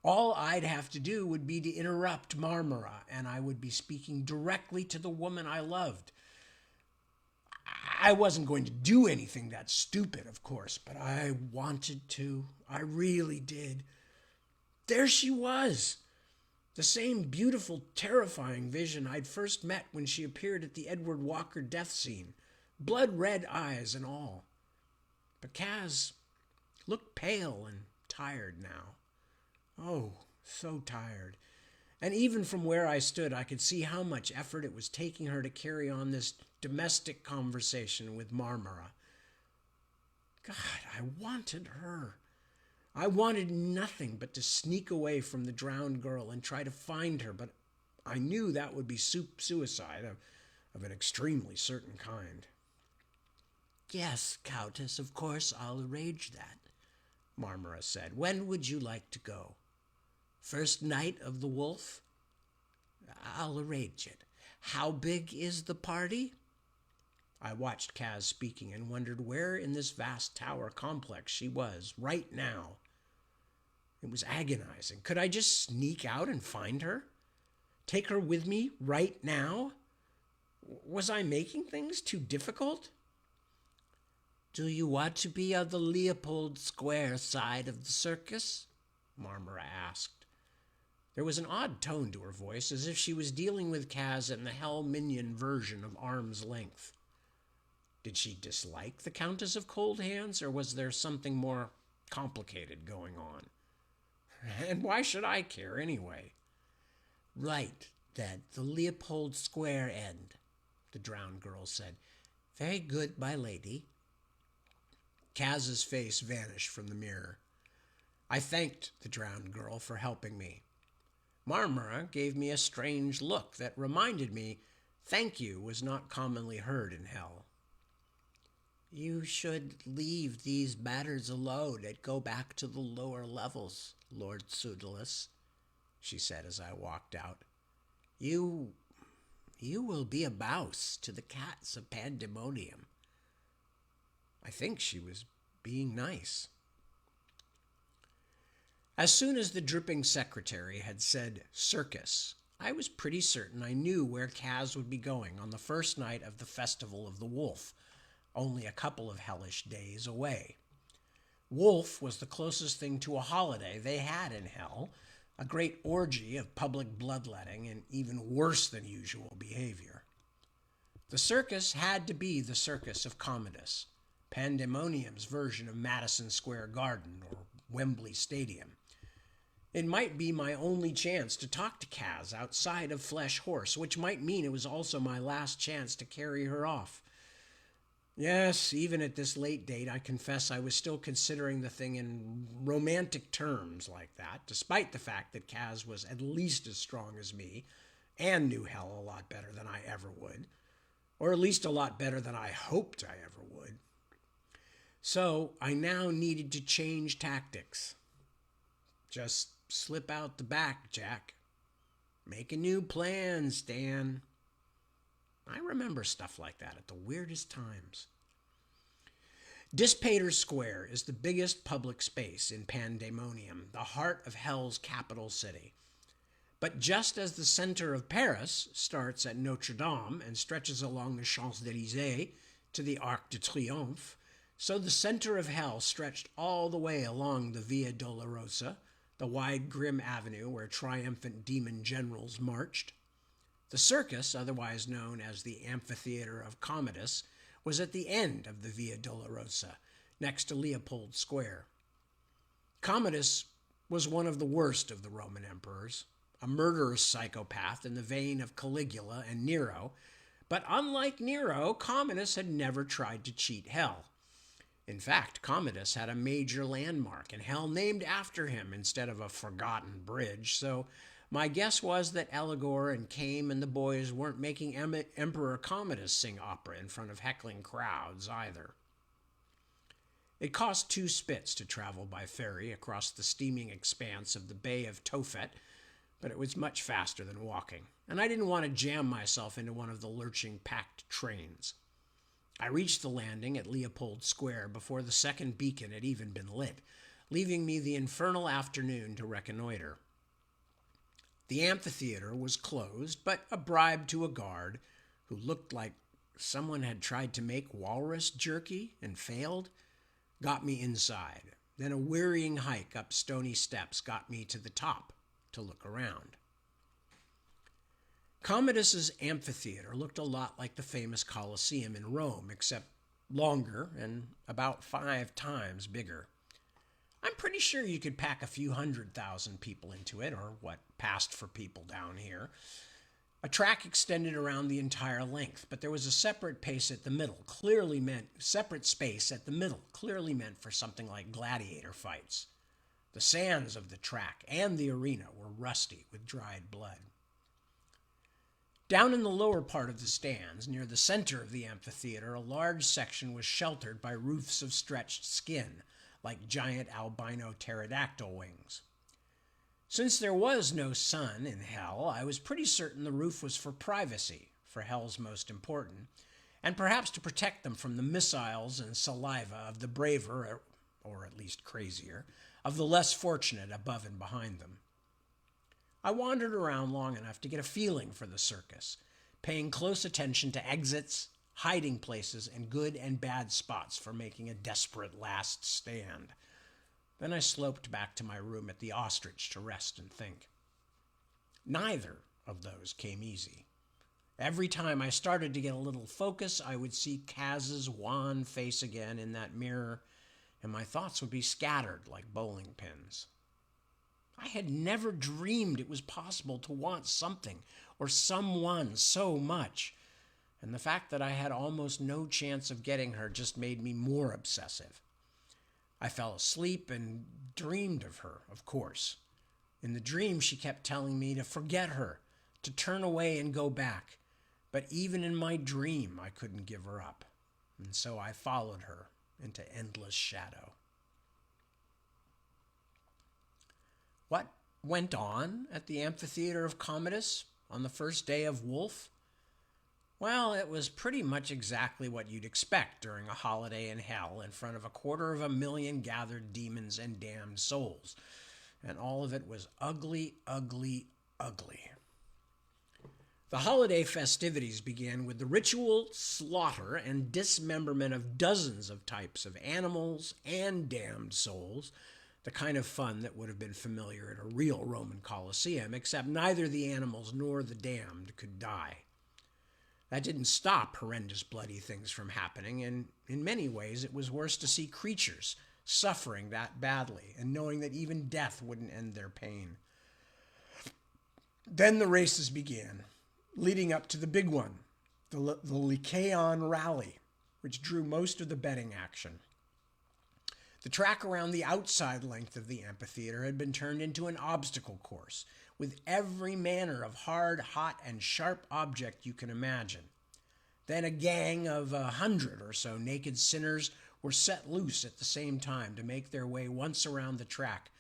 All I'd have to do would be to interrupt Marmora, and I would be speaking directly to the woman I loved. I wasn't going to do anything that stupid, of course, but I wanted to. I really did. There she was. The same beautiful, terrifying vision I'd first met when she appeared at the Edward Walker death scene, blood-red eyes and all. But Kaz looked pale and tired now. Oh, so tired. And even from where I stood, I could see how much effort it was taking her to carry on this domestic conversation with Marmora. God, I wanted her. I wanted nothing but to sneak away from the drowned girl and try to find her, but I knew that would be suicide of an extremely certain kind. Yes, Countess, of course I'll arrange that, Marmora said. When would you like to go? First night of the Wolf? I'll arrange it. How big is the party? I watched Kaz speaking and wondered where in this vast tower complex she was right now. It was agonizing. Could I just sneak out and find her? Take her with me right now? Was I making things too difficult? Do you want to be on the Leopold Square side of the circus? Marmora asked. There was an odd tone to her voice, as if she was dealing with Kaz in the Hell Minion version of arm's length. Did she dislike the Countess of Cold Hands, or was there something more complicated going on? And why should I care anyway? Right, then, the Leopold Square end, the drowned girl said. Very good, my lady. Kaz's face vanished from the mirror. I thanked the drowned girl for helping me. Marmora gave me a strange look that reminded me thank you was not commonly heard in hell. You should leave these matters alone and go back to the lower levels, Lord Pseudolus, she said as I walked out. You will be a mouse to the cats of Pandemonium. I think she was being nice. As soon as the dripping secretary had said circus, I was pretty certain I knew where Kaz would be going on the first night of the Festival of the Wolf, only a couple of hellish days away. Wolf was the closest thing to a holiday they had in hell, a great orgy of public bloodletting and even worse than usual behavior. The circus had to be the circus of Commodus, Pandemonium's version of Madison Square Garden or Wembley Stadium. It might be my only chance to talk to Kaz outside of Flesh Horse, which might mean it was also my last chance to carry her off. Yes, even at this late date, I confess I was still considering the thing in romantic terms like that, despite the fact that Kaz was at least as strong as me and knew hell a lot better than I ever would, or at least a lot better than I hoped I ever would. So I now needed to change tactics. Just slip out the back, Jack. Make a new plan, Stan. I remember stuff like that at the weirdest times. Dispater Square is the biggest public space in Pandemonium, the heart of Hell's capital city. But just as the center of Paris starts at Notre Dame and stretches along the Champs-Élysées to the Arc de Triomphe, so the center of Hell stretched all the way along the Via Dolorosa, the wide, grim avenue where triumphant demon generals marched. The circus, otherwise known as the Amphitheater of Commodus, was at the end of the Via Dolorosa, next to Leopold Square. Commodus was one of the worst of the Roman emperors, a murderous psychopath in the vein of Caligula and Nero, but unlike Nero, Commodus had never tried to cheat hell. In fact, Commodus had a major landmark in hell named after him instead of a forgotten bridge, so my guess was that Eligor and Came and the boys weren't making Emperor Commodus sing opera in front of heckling crowds either. It cost 2 spits to travel by ferry across the steaming expanse of the Bay of Tophet, but it was much faster than walking, and I didn't want to jam myself into one of the lurching packed trains. I reached the landing at Leopold Square before the second beacon had even been lit. leaving me the infernal afternoon to reconnoiter. The amphitheater was closed, but a bribe to a guard, who looked like someone had tried to make walrus jerky and failed, got me inside. Then a wearying hike up stony steps got me to the top to look around. Commodus's amphitheater looked a lot like the famous Colosseum in Rome, except longer and about 5 times bigger. I'm pretty sure you could pack a few 100,000 people into it, or what passed for people down here. A track extended around the entire length, but there was a separate space at the middle, clearly meant for something like gladiator fights. The sands of the track and the arena were rusty with dried blood. Down in the lower part of the stands, near the center of the amphitheater, a large section was sheltered by roofs of stretched skin, like giant albino pterodactyl wings. Since there was no sun in hell, I was pretty certain the roof was for privacy, for hell's most important, and perhaps to protect them from the missiles and saliva of the braver, or at least crazier, of the less fortunate above and behind them. I wandered around long enough to get a feeling for the circus, paying close attention to exits, hiding places, and good and bad spots for making a desperate last stand. Then I sloped back to my room at the Ostrich to rest and think. Neither of those came easy. Every time I started to get a little focus, I would see Kaz's wan face again in that mirror, and my thoughts would be scattered like bowling pins. I had never dreamed it was possible to want something or someone so much, and the fact that I had almost no chance of getting her just made me more obsessive. I fell asleep and dreamed of her, of course. In the dream, she kept telling me to forget her, to turn away and go back. But even in my dream, I couldn't give her up, and so I followed her into endless shadow. What went on at the amphitheater of Commodus on the first day of Wolf? Well, it was pretty much exactly what you'd expect during a holiday in hell in front of 250,000 gathered demons and damned souls. And all of it was ugly, ugly, ugly. The holiday festivities began with the ritual slaughter and dismemberment of dozens of types of animals and damned souls, the kind of fun that would have been familiar at a real Roman Colosseum, except neither the animals nor the damned could die. That didn't stop horrendous bloody things from happening, and in many ways it was worse to see creatures suffering that badly and knowing that even death wouldn't end their pain. Then the races began, leading up to the big one, the Lycaon Rally, which drew most of the betting action. The track around the outside length of the amphitheater had been turned into an obstacle course, with every manner of hard, hot, and sharp object you can imagine. Then a gang of 100 or so naked sinners were set loose at the same time to make their way once around the track,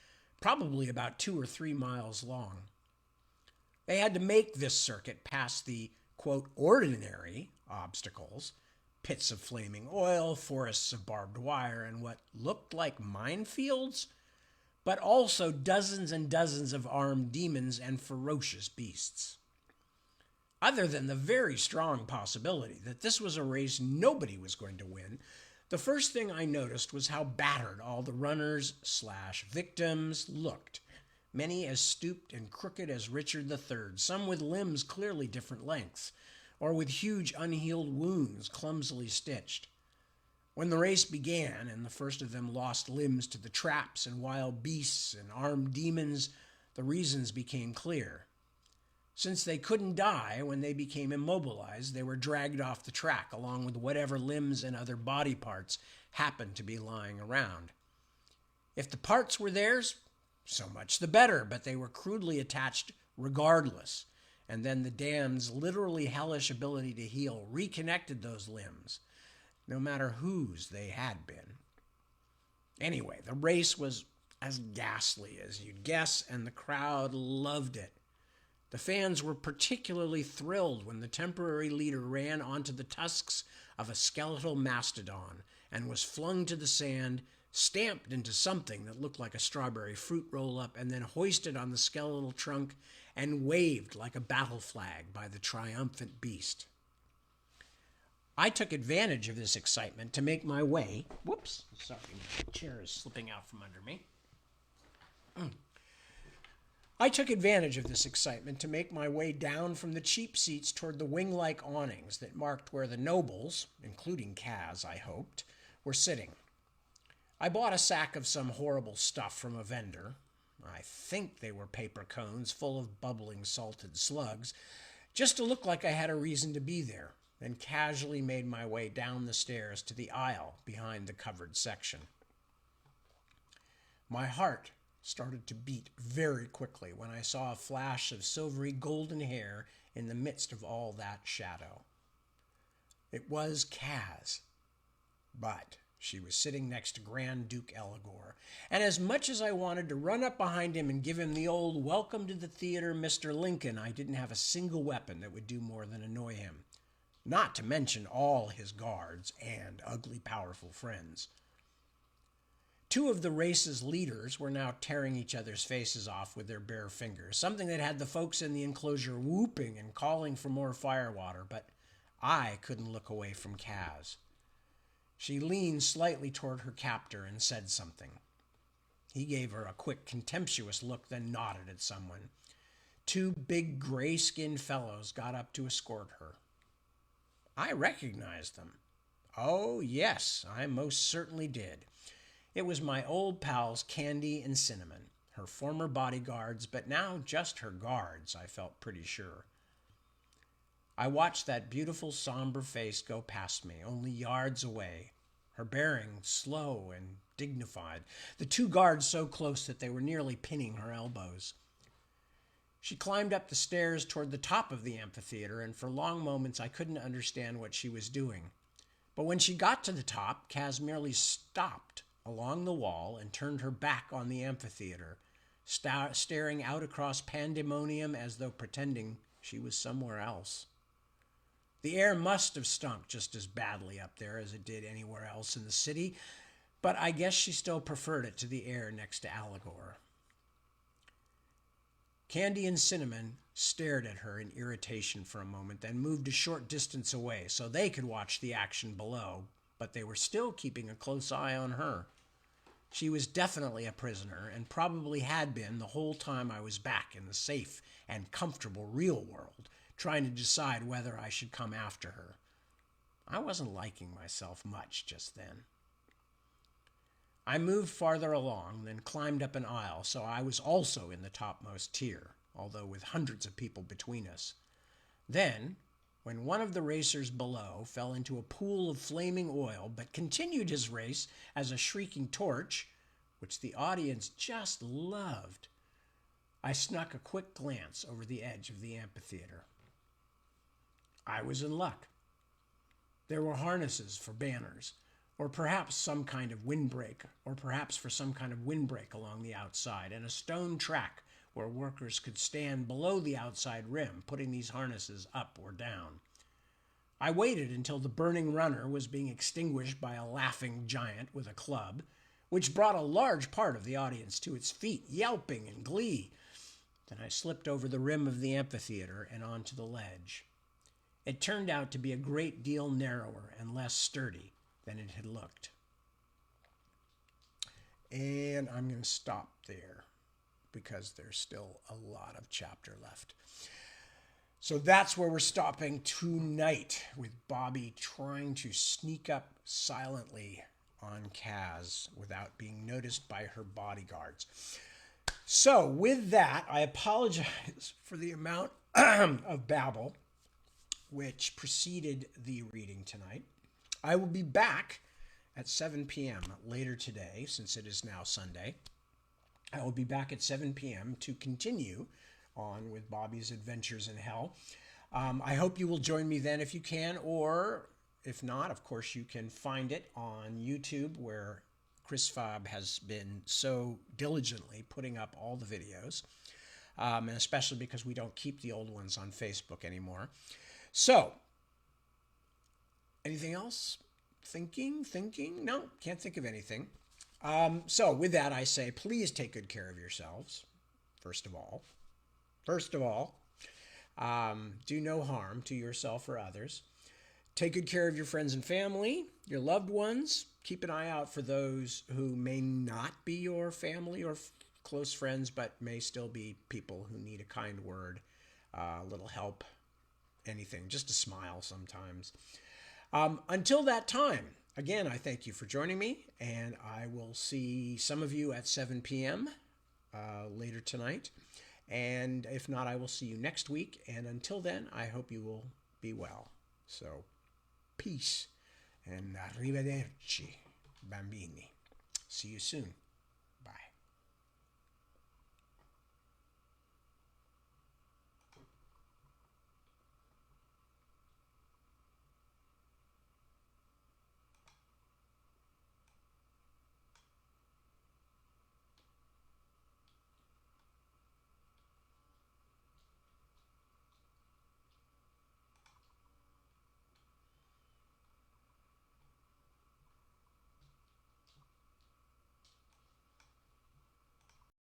probably about 2 or 3 miles long. They had to make this circuit past the, quote, ordinary obstacles, pits of flaming oil, forests of barbed wire, and what looked like minefields, but also dozens and dozens of armed demons and ferocious beasts. Other than the very strong possibility that this was a race nobody was going to win, the first thing I noticed was how battered all the runners/victims looked, many as stooped and crooked as Richard III, some with limbs clearly different lengths, or with huge unhealed wounds clumsily stitched. When the race began, and the first of them lost limbs to the traps and wild beasts and armed demons, the reasons became clear. Since they couldn't die when they became immobilized, they were dragged off the track along with whatever limbs and other body parts happened to be lying around. If the parts were theirs, so much the better, but they were crudely attached regardless. And then the damned's literally hellish ability to heal reconnected those limbs, no matter whose they had been. Anyway, the race was as ghastly as you'd guess, and the crowd loved it. The fans were particularly thrilled when the temporary leader ran onto the tusks of a skeletal mastodon and was flung to the sand, stamped into something that looked like a strawberry fruit roll-up, and then hoisted on the skeletal trunk and waved like a battle flag by the triumphant beast. I took advantage of this excitement to make my way. Whoops, sorry, my chair is slipping out from under me. I took advantage of this excitement to make my way down from the cheap seats toward the wing-like awnings that marked where the nobles, including Kaz, I hoped, were sitting. I bought a sack of some horrible stuff from a vendor. I think they were paper cones full of bubbling salted slugs, just to look like I had a reason to be there, then casually made my way down the stairs to the aisle behind the covered section. My heart started to beat very quickly when I saw a flash of silvery golden hair in the midst of all that shadow. It was Kaz, but she was sitting next to Grand Duke Eligor, and as much as I wanted to run up behind him and give him the old "Welcome to the theater, Mr. Lincoln," I didn't have a single weapon that would do more than annoy him, not to mention all his guards and ugly, powerful friends. Two of the race's leaders were now tearing each other's faces off with their bare fingers, something that had the folks in the enclosure whooping and calling for more firewater, but I couldn't look away from Kaz. She leaned slightly toward her captor and said something. He gave her a quick, contemptuous look, then nodded at someone. Two big, gray-skinned fellows got up to escort her. I recognized them. Oh, yes, I most certainly did. It was my old pals Candy and Cinnamon, her former bodyguards, but now just her guards, I felt pretty sure. I watched that beautiful, somber face go past me, only yards away, her bearing slow and dignified, the two guards so close that they were nearly pinning her elbows. She climbed up the stairs toward the top of the amphitheater, and for long moments I couldn't understand what she was doing. But when she got to the top, Kaz merely stopped along the wall and turned her back on the amphitheater, staring out across pandemonium as though pretending she was somewhere else. The air must have stunk just as badly up there as it did anywhere else in the city, but I guess she still preferred it to the air next to Eligor. Candy and Cinnamon stared at her in irritation for a moment, then moved a short distance away so they could watch the action below, but they were still keeping a close eye on her. She was definitely a prisoner, and probably had been the whole time I was back in the safe and comfortable real world, trying to decide whether I should come after her. I wasn't liking myself much just then. I moved farther along, then climbed up an aisle, so I was also in the topmost tier, although with hundreds of people between us. Then, when one of the racers below fell into a pool of flaming oil, but continued his race as a shrieking torch, which the audience just loved, I snuck a quick glance over the edge of the amphitheater. I was in luck. There were harnesses for banners, or perhaps some kind of windbreak, along the outside, and a stone track where workers could stand below the outside rim, putting these harnesses up or down. I waited until the burning runner was being extinguished by a laughing giant with a club, which brought a large part of the audience to its feet, yelping in glee. Then I slipped over the rim of the amphitheater and onto the ledge. It turned out to be a great deal narrower and less sturdy than it had looked. And I'm going to stop there because there's still a lot of chapter left. So that's where we're stopping tonight, with Bobby trying to sneak up silently on Kaz without being noticed by her bodyguards. So with that, I apologize for the amount of babble which preceded the reading tonight. I will be back at 7 p.m. later today, since it is now Sunday. I will be back at 7 p.m. to continue on with Bobby's Adventures in Hell. I hope you will join me then if you can, or if not, of course, you can find it on YouTube, where Chris Fobb has been so diligently putting up all the videos, and especially because we don't keep the old ones on Facebook anymore. So, anything else? Thinking? No, can't think of anything. So with that, I say, please take good care of yourselves. First of all, first of all, do no harm to yourself or others. Take good care of your friends and family, your loved ones. Keep an eye out for those who may not be your family or close friends, but may still be people who need a kind word, a little help, anything, just a smile sometimes. Until that time, again, I thank you for joining me, and I will see some of you at 7 p.m. Later tonight. And if not, I will see you next week. And until then, I hope you will be well. So, peace and arrivederci, bambini. See you soon.